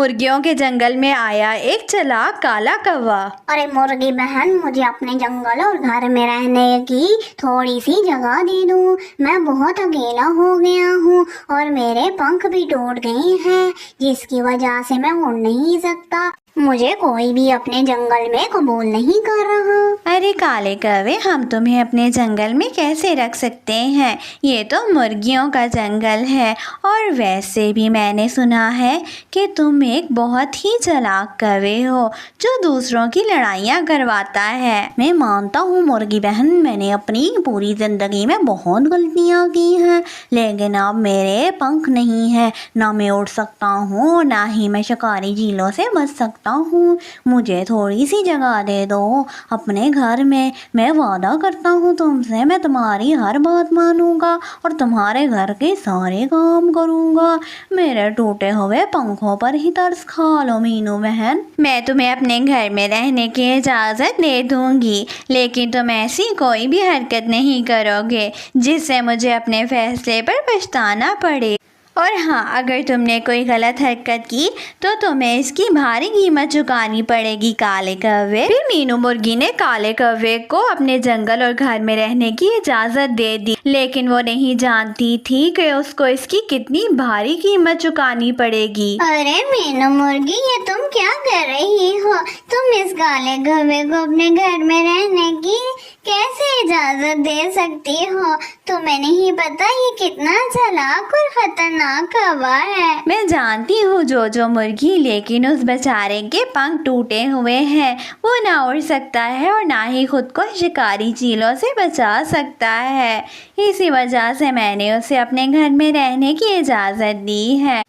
मुर्गियों के जंगल में आया एक चालाक काला कौवा। अरे मुर्गी बहन, मुझे अपने जंगल और घर में रहने की थोड़ी सी जगह दे दो। मैं बहुत अकेला हो गया हूँ और मेरे पंख भी टूट गए हैं, जिसकी वजह से मैं उड़ नहीं सकता। मुझे कोई भी अपने जंगल में कबूल नहीं कर रहा। अरे काले कौवे, हम तुम्हें अपने जंगल में कैसे रख सकते हैं? ये तो मुर्गियों का जंगल है, और वैसे भी मैंने सुना है कि तुम एक बहुत ही चालाक कौवे हो जो दूसरों की लड़ाइयाँ करवाता है। मैं मानता हूँ मुर्गी बहन, मैंने अपनी पूरी ज़िंदगी में बहुत गलतियाँ की हैं, लेकिन अब मेरे पंख नहीं हैं, ना मैं उड़ सकता हूँ, ना ही मैं शिकारी झीलों से बच सकता हूँ। मुझे थोड़ी सी जगह दे दो अपने घर में। मैं वादा करता हूँ तुमसे, मैं तुम्हारी हर बात मानूंगा और तुम्हारे घर के सारे काम करूँगा। मेरे टूटे हुए पंखों पर ही तरस खा लो मीनू बहन। मैं तुम्हें अपने घर में रहने की इजाज़त दे दूँगी, लेकिन तुम ऐसी कोई भी हरकत नहीं करोगे जिससे मुझे अपने फैसले पर पछताना पड़े। और हाँ, अगर तुमने कोई गलत हरकत की तो तुम्हें इसकी भारी कीमत चुकानी पड़ेगी काले कौवे। फिर मीनू मुर्गी ने काले कौवे को अपने जंगल और घर में रहने की इजाज़त दे दी, लेकिन वो नहीं जानती थी कि उसको इसकी कितनी भारी कीमत चुकानी पड़ेगी। अरे मीनू मुर्गी, ये तुम क्या कर रही हो? तुम इस काले कौवे को अपने घर में रहने की कैसे इजाजत दे सकती हो? तुम्हें नहीं पता ये कितना चालाक और खतरनाक कौवा है। मैं जानती हूँ जो मुर्गी, लेकिन उस बेचारे के पंख टूटे हुए हैं, वो ना उड़ सकता है और ना ही खुद को शिकारी चीलों से बचा सकता है। इसी वजह से मैंने उसे अपने घर में रहने की इजाज़त दी है,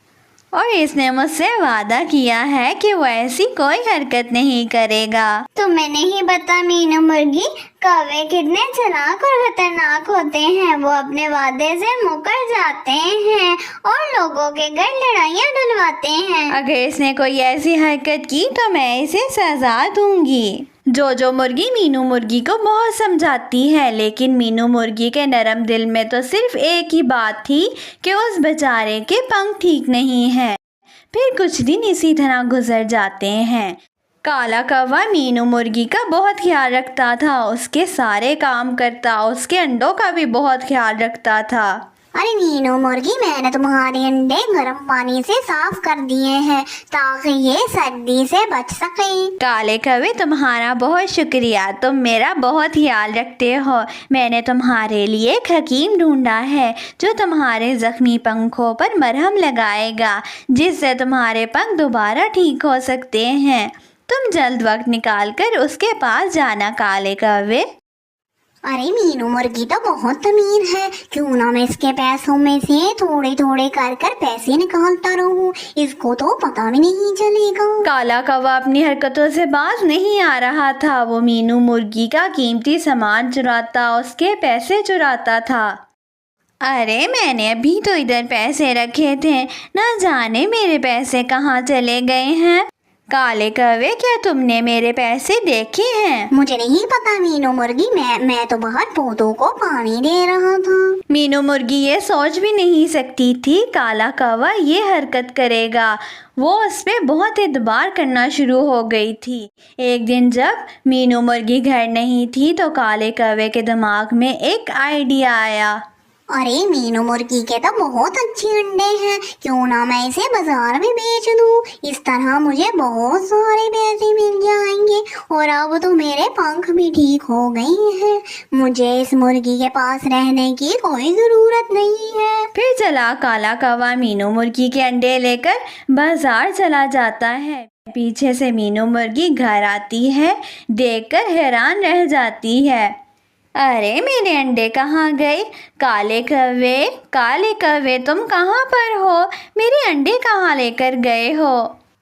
और इसने मुझसे वादा किया है कि वो ऐसी कोई हरकत नहीं करेगा। तुम्हें नहीं पता मीनू मुर्गी, कौवे कितने चालाक और खतरनाक होते हैं। वो अपने वादे से मुकर जाते हैं और लोगों के घर लड़ाइयाँ डलवाते हैं। अगर इसने कोई ऐसी हरकत की तो मैं इसे सजा दूंगी। जो मुर्गी मीनू मुर्गी को बहुत समझाती है, लेकिन मीनू मुर्गी के नरम दिल में तो सिर्फ एक ही बात थी कि उस बेचारे के पंख ठीक नहीं हैं। फिर कुछ दिन इसी तरह गुजर जाते हैं। काला कौवा मीनू मुर्गी का बहुत ख्याल रखता था, उसके सारे काम करता, उसके अंडों का भी बहुत ख्याल रखता था। अरे मीनू मुर्गी, मैंने तुम्हारे अंडे गर्म पानी से साफ कर दिए हैं ताकि ये सर्दी से बच सके। काले कौवे, तुम्हारा बहुत शुक्रिया, तुम मेरा बहुत ख्याल रखते हो। मैंने तुम्हारे लिए एक हकीम ढूंढा है जो तुम्हारे जख्मी पंखों पर मरहम लगाएगा, जिससे तुम्हारे पंख दोबारा ठीक हो सकते हैं। तुम जल्द वक्त निकाल कर उसके पास जाना काले कौवे। अरे मीनू मुर्गी तो बहुत अमीर है, क्यों ना मैं इसके पैसों में से थोड़े थोड़े कर कर पैसे निकालता रहूं, इसको तो पता भी नहीं चलेगा। काला कौवा अपनी हरकतों से बाज नहीं आ रहा था। वो मीनू मुर्गी का कीमती सामान चुराता, उसके पैसे चुराता था। अरे मैंने अभी तो इधर पैसे रखे थे, ना जाने मेरे पैसे कहाँ चले गए हैं। काले कौवे, क्या तुमने मेरे पैसे देखे हैं? मुझे नहीं पता मीनू मुर्गी, मैं तो बाहर पौधों को पानी दे रहा था। मीनू मुर्गी ये सोच भी नहीं सकती थी काला कौवा ये हरकत करेगा। वो उस पर बहुत एतबार करना शुरू हो गई थी। एक दिन जब मीनू मुर्गी घर नहीं थी तो काले कौवे के दिमाग में एक आइडिया आया। अरे मीनू मुर्गी के तो बहुत अच्छे अंडे हैं, क्यों ना मैं इसे बाजार में बेच दूं। इस तरह मुझे बहुत सारे पैसे मिल जाएंगे और अब तो मेरे पंख भी ठीक हो गए हैं। मुझे इस मुर्गी के पास रहने की कोई ज़रूरत नहीं है। फिर चला काला कौवा मीनू मुर्गी के अंडे लेकर बाजार चला जाता है। पीछे से मीनू मुर्गी घर आती है, देखकर हैरान रह जाती है। अरे मेरे अंडे कहाँ गए? काले कौवे तुम कहाँ पर हो? मेरे अंडे कहाँ लेकर गए हो?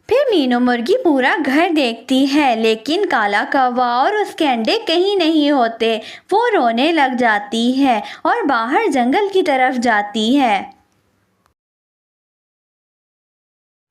फिर मीनू मुर्गी पूरा घर देखती है, लेकिन काला कौवा और उसके अंडे कहीं नहीं होते। वो रोने लग जाती है और बाहर जंगल की तरफ जाती है।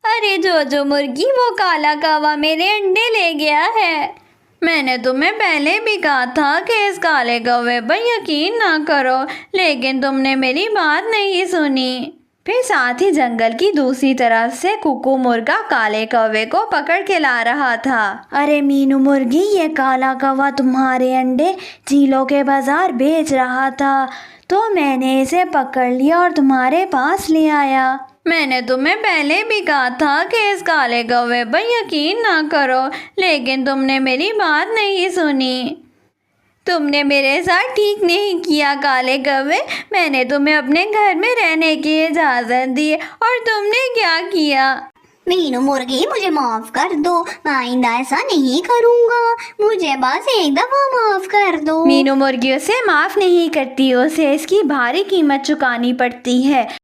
अरे जो मुर्गी, वो काला कौवा मेरे अंडे ले गया है। मैंने तुम्हें पहले भी कहा था कि इस काले कौवे पर यकीन ना करो, लेकिन तुमने मेरी बात नहीं सुनी। پھر ساتھ ہی جنگل کی دوسری طرف سے کوکو مرغا کالے کوے کو پکڑ کے لا رہا تھا۔ ارے مینو مرغی، یہ کالا کوا تمہارے انڈے جھیلوں کے بازار بیچ رہا تھا تو میں نے اسے پکڑ لیا اور تمہارے پاس لے آیا۔ میں نے تمہیں پہلے بھی کہا تھا کہ اس کالے کوے پر یقین نہ کرو، لیکن تم نے میری بات نہیں سنی۔ تم نے میرے ساتھ ٹھیک نہیں کیا کالے کوے، میں نے تمہیں اپنے گھر میں رہنے کی اجازت دی اور تم نے کیا کیا؟ مینو مرغی، مجھے معاف کر دو، میں آئندہ ایسا نہیں کروں گا، مجھے بس ایک دفعہ معاف کر دو۔ مینو مرغی اسے معاف نہیں کرتی، اسے اس کی بھاری قیمت چکانی پڑتی ہے۔